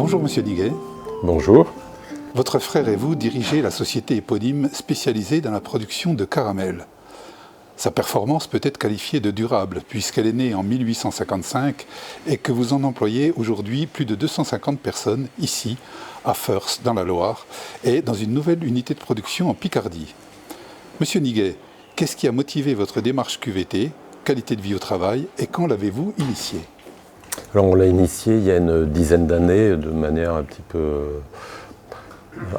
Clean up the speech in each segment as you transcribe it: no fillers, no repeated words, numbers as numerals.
Bonjour Monsieur Niguet. Bonjour. Votre frère et vous dirigez la société éponyme spécialisée dans la production de caramel. Sa performance peut être qualifiée de durable puisqu'elle est née en 1855 et que vous en employez aujourd'hui plus de 250 personnes ici, à Feurs, dans la Loire, et dans une nouvelle unité de production en Picardie. Monsieur Niguet, qu'est-ce qui a motivé votre démarche QVT, qualité de vie au travail, et quand l'avez-vous initiée ? Alors on l'a initié il y a une dizaine d'années de manière un petit peu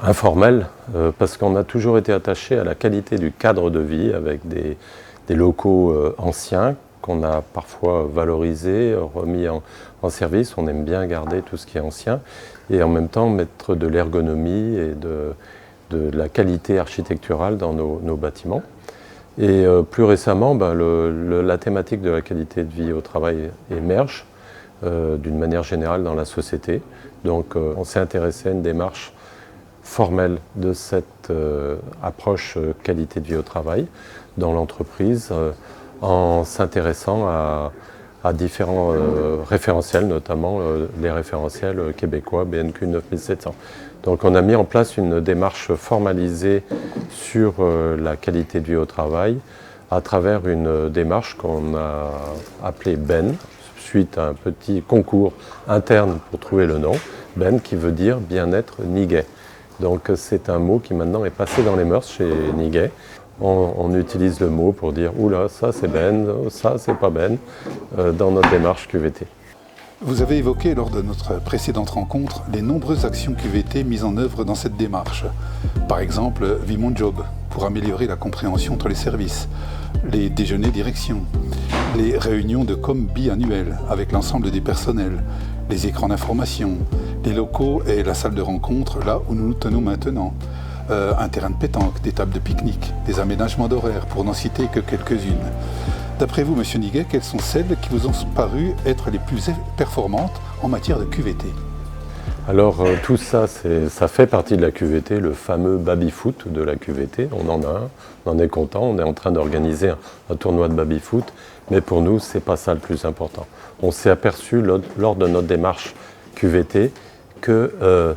informelle parce qu'on a toujours été attaché à la qualité du cadre de vie avec des locaux anciens qu'on a parfois valorisés, remis en service. On aime bien garder tout ce qui est ancien et en même temps mettre de l'ergonomie et de la qualité architecturale dans nos bâtiments. Et plus récemment, la thématique de la qualité de vie au travail émerge d'une manière générale dans la société. Donc on s'est intéressé à une démarche formelle de cette approche qualité de vie au travail dans l'entreprise en s'intéressant à différents référentiels, notamment les référentiels québécois BNQ 9700. Donc on a mis en place une démarche formalisée sur la qualité de vie au travail à travers une démarche qu'on a appelée BEN, suite à un petit concours interne pour trouver le nom, BEN qui veut dire bien-être Niguet. Donc c'est un mot qui maintenant est passé dans les mœurs chez Niguet. On utilise le mot pour dire « oula, ça c'est Ben, ça c'est pas Ben » dans notre démarche QVT. Vous avez évoqué lors de notre précédente rencontre les nombreuses actions QVT mises en œuvre dans cette démarche. Par exemple, Vie mon job, pour améliorer la compréhension entre les services, les déjeuners direction, les réunions de com biannuelles avec l'ensemble des personnels, les écrans d'information, les locaux et la salle de rencontre là où nous nous tenons maintenant, un terrain de pétanque, des tables de pique-nique, des aménagements d'horaires, pour n'en citer que quelques-unes. D'après vous, Monsieur Niguet, quelles sont celles qui vous ont paru être les plus performantes en matière de QVT ? Alors tout ça, ça fait partie de la QVT, le fameux baby-foot de la QVT. On en a un, on en est content, on est en train d'organiser un tournoi de baby-foot, mais pour nous, c'est pas ça le plus important. On s'est aperçu lors de notre démarche QVT que,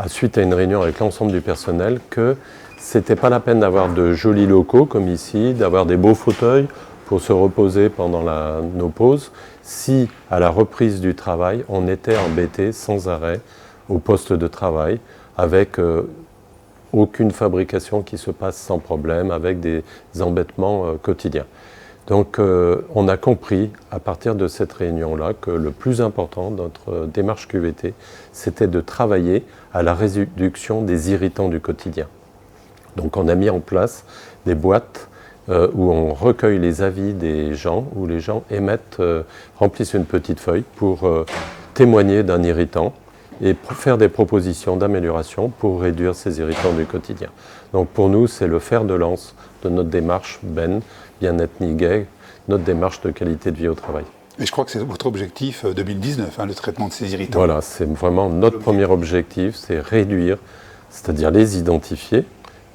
suite à une réunion avec l'ensemble du personnel, que c'était pas la peine d'avoir de jolis locaux comme ici, d'avoir des beaux fauteuils pour se reposer pendant nos pauses, si à la reprise du travail, on était embêté sans arrêt au poste de travail, avec aucune fabrication qui se passe sans problème, avec des embêtements quotidiens. Donc on a compris à partir de cette réunion-là que le plus important de notre démarche QVT, c'était de travailler à la réduction des irritants du quotidien. Donc on a mis en place des boîtes où on recueille les avis des gens, où les gens remplissent une petite feuille pour témoigner d'un irritant et faire des propositions d'amélioration pour réduire ces irritants du quotidien. Donc pour nous, c'est le fer de lance de notre démarche BEN, Bien-être Niguet, notre démarche de qualité de vie au travail. Et je crois que c'est votre objectif 2019, le traitement de ces irritants. Voilà, c'est vraiment notre premier objectif, c'est réduire, c'est-à-dire les identifier,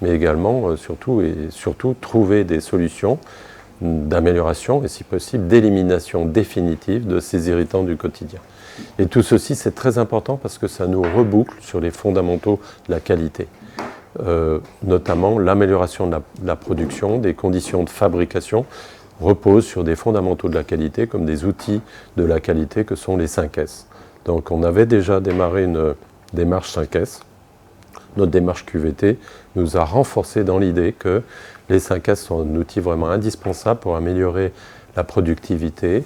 mais également, surtout, trouver des solutions d'amélioration et, si possible, d'élimination définitive de ces irritants du quotidien. Et tout ceci, c'est très important parce que ça nous reboucle sur les fondamentaux de la qualité, notamment l'amélioration de la production, des conditions de fabrication, repose sur des fondamentaux de la qualité, comme des outils de la qualité que sont les 5S. Donc on avait déjà démarré une démarche 5S. Notre démarche QVT nous a renforcé dans l'idée que les 5S sont un outil vraiment indispensable pour améliorer la productivité,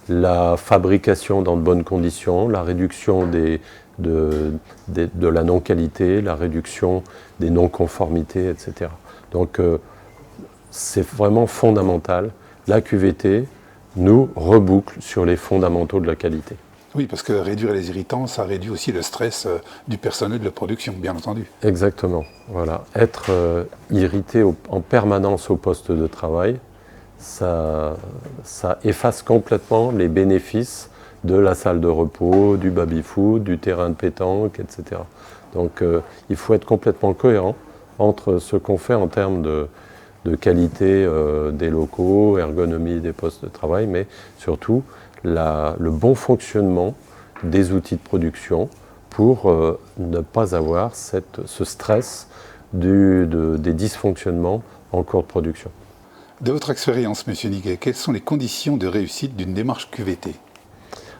la fabrication dans de bonnes conditions, la réduction de la non-qualité, la réduction des non-conformités, etc. Donc c'est vraiment fondamental. La QVT nous reboucle sur les fondamentaux de la qualité. Oui, parce que réduire les irritants, ça réduit aussi le stress du personnel de production, bien entendu. Exactement. Voilà. Être irrité en permanence au poste de travail, ça efface complètement les bénéfices de la salle de repos, du baby-foot, du terrain de pétanque, etc. Donc il faut être complètement cohérent entre ce qu'on fait en termes de qualité des locaux, ergonomie des postes de travail, mais surtout le bon fonctionnement des outils de production pour ne pas avoir ce stress des dysfonctionnements en cours de production. De votre expérience, M. Niguet, quelles sont les conditions de réussite d'une démarche QVT?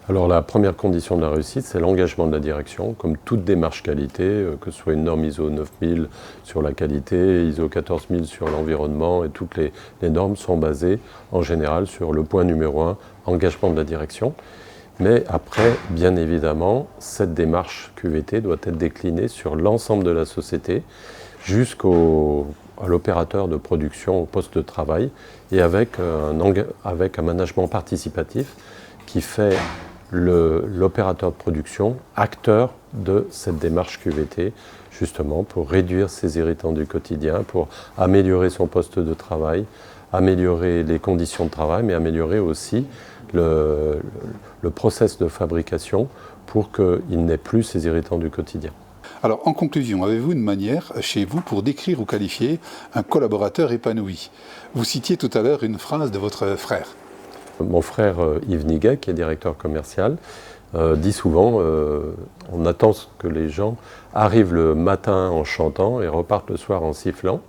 Alors la première condition de la réussite, c'est l'engagement de la direction, comme toute démarche qualité, que ce soit une norme ISO 9000 sur la qualité, ISO 14000 sur l'environnement, et toutes les normes sont basées en général sur le point numéro 1, engagement de la direction. Mais après, bien évidemment, cette démarche QVT doit être déclinée sur l'ensemble de la société, jusqu'à l'opérateur de production au poste de travail, et avec un management participatif qui fait l'opérateur de production acteur de cette démarche QVT, justement pour réduire ses irritants du quotidien, pour améliorer son poste de travail, améliorer les conditions de travail, mais améliorer aussi le process de fabrication pour qu'il n'ait plus ces irritants du quotidien. Alors, en conclusion, avez-vous une manière chez vous pour décrire ou qualifier un collaborateur épanoui? Vous citiez tout à l'heure une phrase de votre frère. Mon frère Yves Niguet, qui est directeur commercial, dit souvent on attend que les gens arrivent le matin en chantant et repartent le soir en sifflant.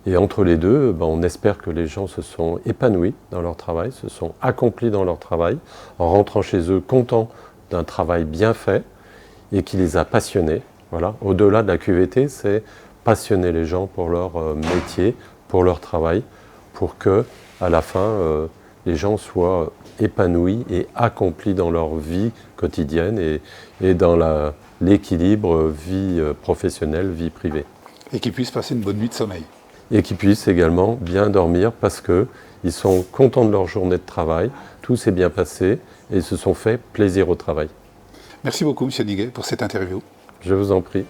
Et entre les deux, on espère que les gens se sont épanouis dans leur travail, se sont accomplis dans leur travail, en rentrant chez eux contents d'un travail bien fait et qui les a passionnés. Voilà. Au-delà de la QVT, c'est passionner les gens pour leur métier, pour leur travail, pour que, à la fin, les gens soient épanouis et accomplis dans leur vie quotidienne et dans l'équilibre vie professionnelle, vie privée. Et qu'ils puissent passer une bonne nuit de sommeil. Et qu'ils puissent également bien dormir parce qu'ils sont contents de leur journée de travail, tout s'est bien passé et ils se sont fait plaisir au travail. Merci beaucoup, M. Niguet, pour cette interview. Je vous en prie.